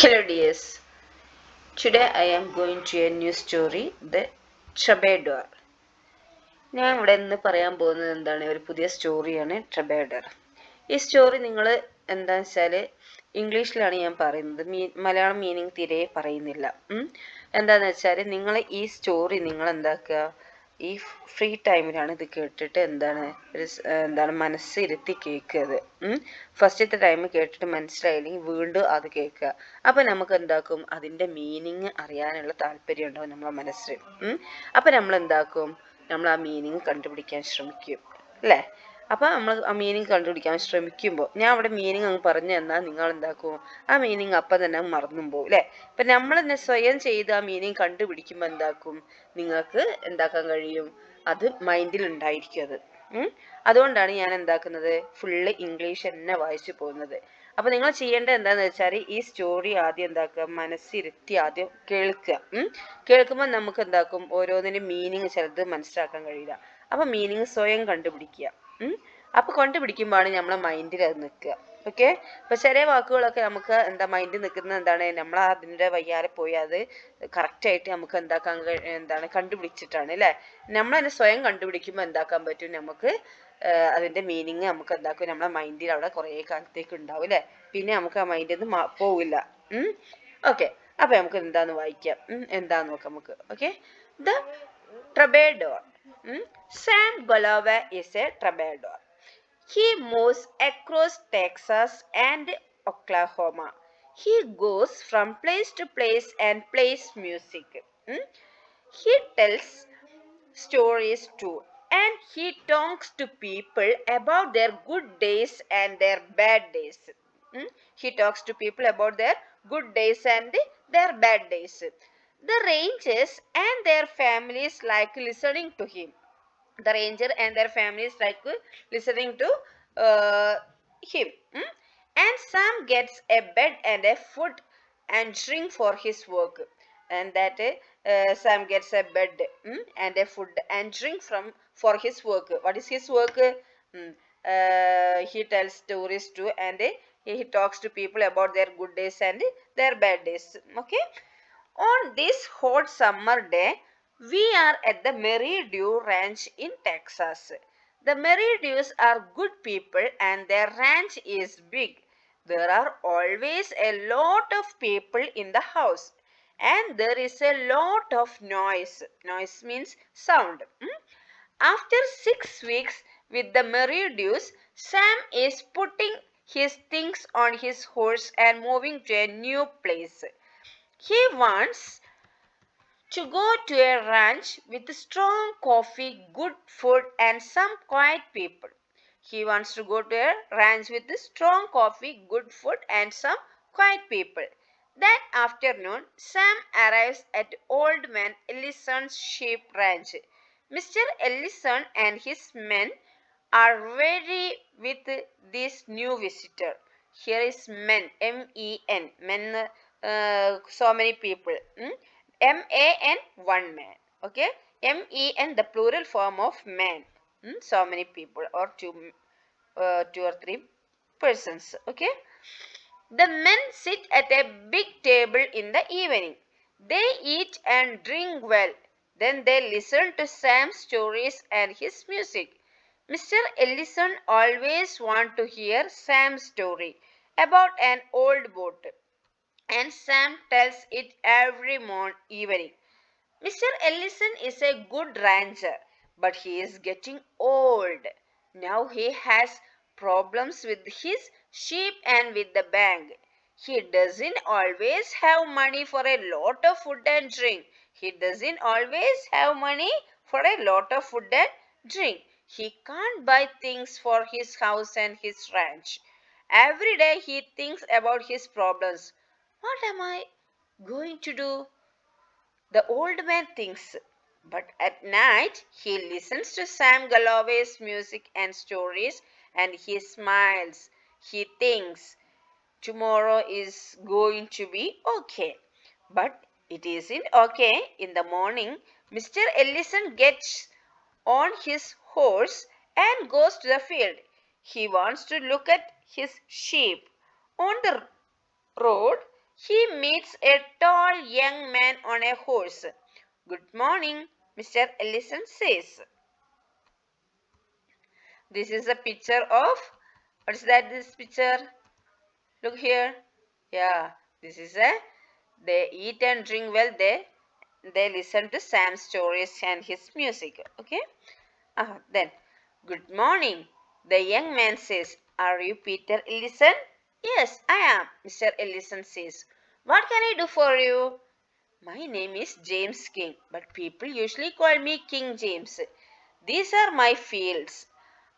Hello dears. Today I am going to a new story, The Troubadour. ഞാൻ ഇവിടെ ഇന്ന് പറയാൻ പോകുന്നത് എന്താണ്, ഒരു പുതിയ സ്റ്റോറിയാണ് ട്രബേഡർ. ഈ സ്റ്റോറി നിങ്ങൾ എന്താണെന്ന് വെച്ചാൽ ഇംഗ്ലീഷിലാണ് ഞാൻ പറയുന്നത്, മലയാളം മീനിങ് തീരെ പറയുന്നില്ല. എന്താണെന്ന് വെച്ചാൽ നിങ്ങൾ ഈ സ്റ്റോറി നിങ്ങൾ എന്താക്കുക, ഈ ഫ്രീ ടൈമിലാണ് ഇത് കേട്ടിട്ട് എന്താണ് മനസ്സിരുത്തി കേൾക്കുക. ഫസ്റ്റത്തെ ടൈം കേട്ടിട്ട് മനസ്സിലായില്ലെങ്കിൽ വീണ്ടും അത് കേൾക്കുക. അപ്പം നമുക്ക് എന്താക്കും, അതിൻ്റെ മീനിങ് അറിയാനുള്ള താല്പര്യം ഉണ്ടാവും നമ്മളെ മനസ്സിൽ. അപ്പം നമ്മൾ എന്താക്കും, നമ്മൾ ആ മീനിങ് കണ്ടുപിടിക്കാൻ ശ്രമിക്കും അല്ലേ. അപ്പം നമ്മൾ ആ മീനിങ് കണ്ടുപിടിക്കാൻ ശ്രമിക്കുമ്പോൾ ഞാൻ അവിടെ മീനിങ് അങ്ങ് പറഞ്ഞു തന്നാൽ നിങ്ങൾ എന്താക്കും, ആ മീനിങ് അപ്പം തന്നെ മറന്നും പോകും അല്ലേ. ഇപ്പം നമ്മൾ തന്നെ സ്വയം ചെയ്ത് ആ മീനിങ് കണ്ടുപിടിക്കുമ്പോൾ എന്താക്കും, നിങ്ങൾക്ക് എന്താക്കാൻ കഴിയും, അത് മൈൻഡിൽ ഉണ്ടായിരിക്കും അത്. അതുകൊണ്ടാണ് ഞാൻ എന്താക്കുന്നത്, ഫുള്ള് ഇംഗ്ലീഷ് തന്നെ വായിച്ചു പോകുന്നത്. അപ്പൊ നിങ്ങൾ ചെയ്യേണ്ടത് എന്താന്ന് വെച്ചാൽ ഈ സ്റ്റോറി ആദ്യം എന്താക്കുക, മനസ്സിരുത്തി ആദ്യം കേൾക്കുക. കേൾക്കുമ്പോൾ നമുക്ക് എന്താക്കും, ഓരോന്നിനും മീനിങ് ചിലത് മനസ്സിലാക്കാൻ കഴിയില്ല. അപ്പൊ മീനിങ് സ്വയം കണ്ടുപിടിക്കുക. അപ്പൊ കണ്ടുപിടിക്കുമ്പോഴാണ് നമ്മളെ മൈൻഡിൽ അത് നിൽക്കുക. ഓക്കെ. അപ്പൊ ചെറിയ വാക്കുകളൊക്കെ നമുക്ക് മൈൻഡിൽ നിൽക്കുന്നത് എന്താണ്, നമ്മൾ അതിൻ്റെ വയ്യാറെ പോയി അത് കറക്റ്റായിട്ട് നമുക്ക് കണ്ടുപിടിച്ചിട്ടാണ് അല്ലേ. നമ്മൾ തന്നെ സ്വയം കണ്ടുപിടിക്കുമ്പോൾ എന്താക്കാൻ പറ്റും, നമുക്ക് അതിന്റെ മീനിങ് നമുക്ക് എന്താക്കും, നമ്മളെ മൈൻഡിൽ അവിടെ കുറേ കാലത്തേക്ക് ഉണ്ടാവും അല്ലേ. പിന്നെ നമുക്ക് ആ മൈൻഡിൽ നിന്ന് പോവില്ല. ഓക്കെ. അപ്പൊ നമുക്ക് എന്താന്ന് വായിക്കാം, എന്താന്ന് നോക്കാം നമുക്ക്. Okay. The troubadour. Sam Golova is a troubadour. He moves across Texas and Oklahoma. He goes from place to place and plays music. He tells stories too, and he talks to people about their good days and their bad days. He talks to people about their good days and their bad days. The rangers and their families like listening to him. The ranger and their families like listening to him. And Sam gets a bed and a food and drink for his work. And that Sam gets a bed and a food and drink for his work. What is his work? He tells stories too, and he talks to people about their good days and their bad days. Okay. On this hot summer day, we are at the Merridew Ranch in Texas. The Merridews are good people and their ranch is big. There are always a lot of people in the house and there is a lot of noise. Noise means sound. After 6 weeks with the Merridews, Sam is putting his things on his horse and moving to a new place. He wants to go to a ranch with strong coffee, good food, and some quiet people. He wants to go to a ranch with strong coffee, good food, and some quiet people. That afternoon, Sam arrives at Old Man Ellison's sheep ranch. Mr. Ellison and his men are very with this new visitor. Here is men, M-E-N, men, so many people. M-A-N, one man. Okay. M-E-N, the plural form of man. So many people, or two or three persons. Okay. The men sit at a big table in the evening. They eat and drink well. Then they listen to Sam's stories and his music. Mr. Ellison always wants to hear Sam's story about an old boat, and Sam tells it every evening. Mr. Ellison is a good rancher, but he is getting old. Now he has problems with his sheep and with the bank. He doesn't always have money for a lot of food and drink. He doesn't always have money for a lot of food and drink. He can't buy things for his house and his ranch. Every day he thinks about his problems. What am I going to do? The old man thinks, but at night he listens to Sam Galloway's music and stories and he smiles. He thinks tomorrow is going to be okay. But it isn't okay. In the morning, Mr. Ellison gets on his horse and goes to the field. He wants to look at his sheep. On the road, He meets a tall young man on a horse. Good morning, Mr. Ellison says. This is a picture of, what is that this picture? Look here. Yeah, this is a, they eat and drink well, they listen to Sam's stories and his music. Okay. Then, good morning. The young man says, are you Peter Ellison? Yes, I am, Mr. Ellison says. What can I do for you? My name is James King, but people usually call me King James. These are my fields.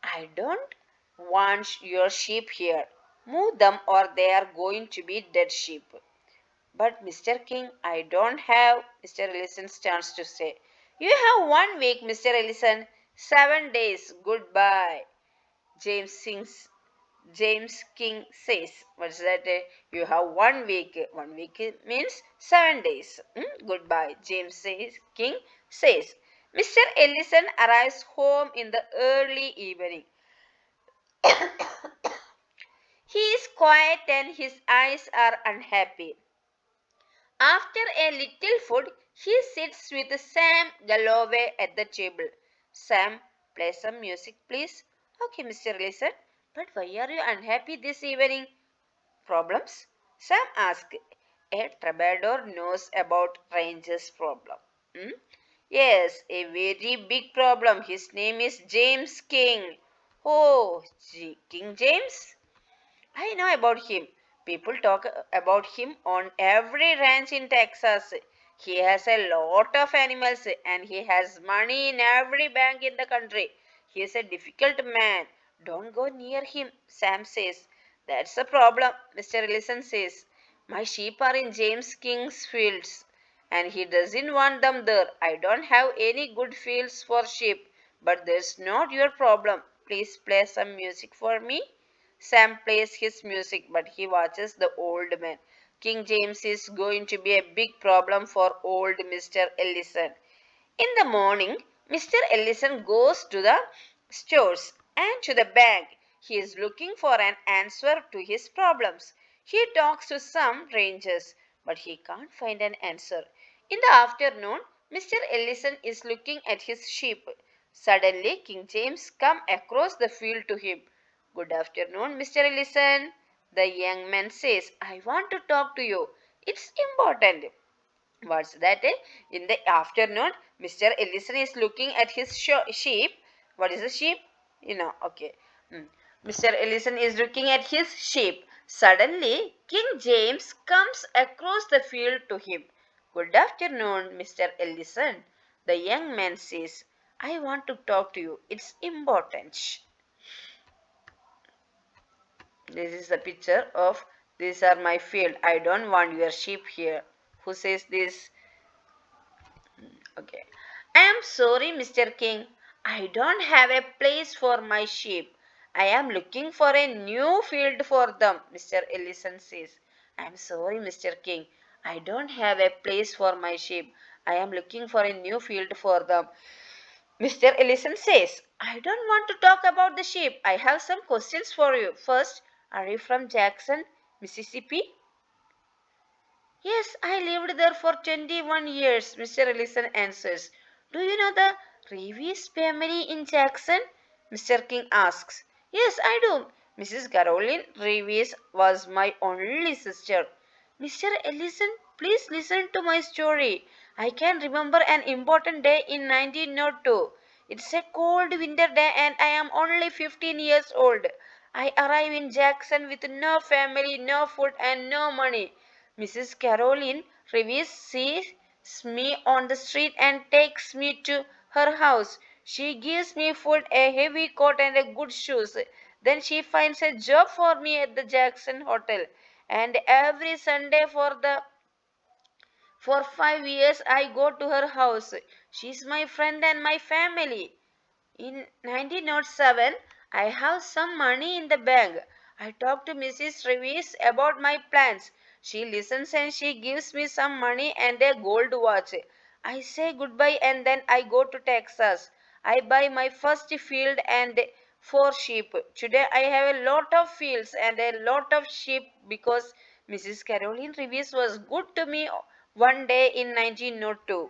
I don't want your sheep here. Move them or they are going to be dead sheep. But Mr. King, I don't have, Mr. Ellison starts to say. You have 1 week, Mr. Ellison. 7 days. Goodbye. James sings. James King says. What's that? You have 1 week. 1 week means 7 days. Goodbye. James says, King says. Mr. Ellison arrives home in the early evening. He is quiet and his eyes are unhappy. After a little food, he sits with Sam Galloway at the table. Sam, play some music, please. Okay, Mr. Ellison. But why are you unhappy this evening? Problems? Sam asked. A troubadour knows about Ranger's problem. Hmm? Yes, a very big problem. His name is James King. Oh, King James? I know about him. People talk about him on every ranch in Texas. He has a lot of animals and he has money in every bank in the country. He is a difficult man. Don't go near him, Sam says. That's a problem, Mr. Ellison says. My sheep are in James King's fields and he doesn't want them there. I don't have any good fields for sheep, but that's not your problem. Please play some music for me. Sam plays his music, but he watches the old man. King James is going to be a big problem for old Mr. Ellison. In the morning, Mr. Ellison goes to the stores and to the bank. He is looking for an answer to his problems. He talks to some rangers, but he can't find an answer. In the afternoon, Mr. Ellison is looking at his sheep. Suddenly, King James comes across the field to him. Good afternoon, Mr. Ellison. The young man says, I want to talk to you. It's important. What's that? In the afternoon, Mr. Ellison is looking at his sheep. What is a sheep? Okay. Mr. Ellison is looking at his sheep. Suddenly, King James comes across the field to him. Good afternoon, Mr. Ellison. The young man says, I want to talk to you. It's important. This is the picture of these are my field. I don't want your sheep here. Who says this? Okay. I am sorry, Mr. King. I don't have a place for my sheep. I am looking for a new field for them, Mr. Ellison says. I am sorry, Mr. King. I don't have a place for my sheep. I am looking for a new field for them. Mr. Ellison says, I don't want to talk about the sheep. I have some questions for you. First, are you from Jackson, Mississippi? Yes, I lived there for 21 years, Mr. Ellison answers. Do you know the Reeves family in Jackson? Mr. King asks. Yes, I do. Mrs. Caroline Reeves was my only sister. Mr. Ellison, please listen to my story. I can remember an important day in 1902. It's a cold winter day and I am only 15 years old. I arrive in Jackson with no family, no food and no money. Mrs. Caroline Reeves sees me on the street and takes me to her house. She gives me food, a heavy coat and a good shoes. Then she finds a job for me at the Jackson Hotel. And every Sunday for 5 years I go to her house. She's my friend and my family. In 1907, I have some money in the bank. I talk to Mrs. Reeves about my plans. She listens and she gives me some money and a gold watch. I say goodbye and then I go to Texas. I buy my first field and 4 sheep. Today I have a lot of fields and a lot of sheep because Mrs. Caroline Reeves was good to me one day in 1902.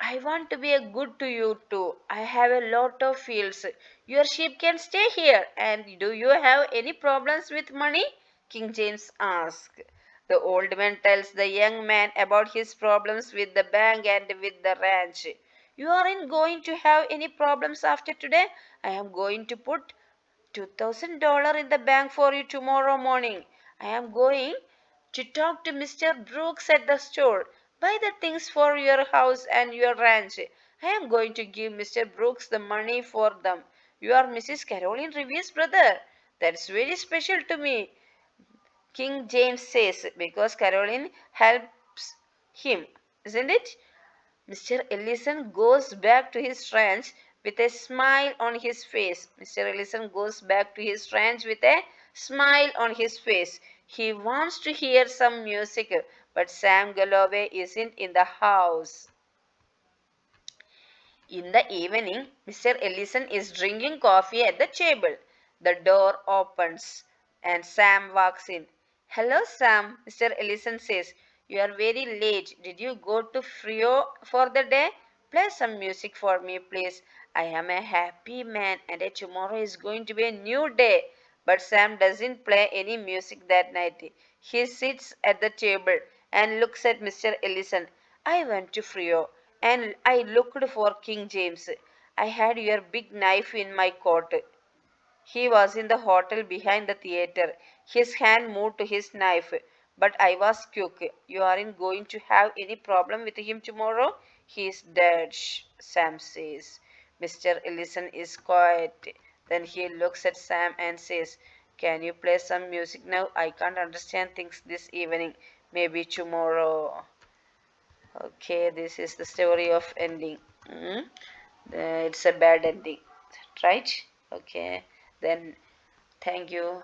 I want to be a good to you too. I have a lot of fields. Your sheep can stay here. And do you have any problems with money? King James asked. The old man tells the young man about his problems with the bank and with the ranch. You aren't going to have any problems after today. I am going to put $2,000 in the bank for you tomorrow morning. I am going to talk to Mr. Brooks at the store. Buy the things for your house and your ranch. I am going to give Mr. Brooks the money for them. You are Mrs. Caroline Reeves' brother. That's very special to me, King James says, because Caroline helps him, isn't it? Mr. Ellison goes back to his ranch with a smile on his face. Mr. Ellison goes back to his ranch with a smile on his face. He wants to hear some music, but Sam Galloway isn't in the house. In the evening, Mr. Ellison is drinking coffee at the table. The door opens and Sam walks in. Hello, Sam, Mr. Ellison says. You are very late. Did you go to Frio for the day? Play some music for me, please. I am a happy man and tomorrow is going to be a new day. But Sam doesn't play any music that night. He sits at the table and looks at Mr. Ellison. I went to Frio and I looked for King James. I had your big knife in my coat. He was in the hotel behind the theater. His hand moved to his knife, but I was quick. You aren't going to have any problem with him tomorrow? He is dead, Sam says. Mr. Ellison is quiet. Then he looks at Sam and says, can you play some music now? I can't understand things this evening. Maybe tomorrow. Okay, this is the story of ending. Mm? It's a bad ending, right? Okay, then thank you.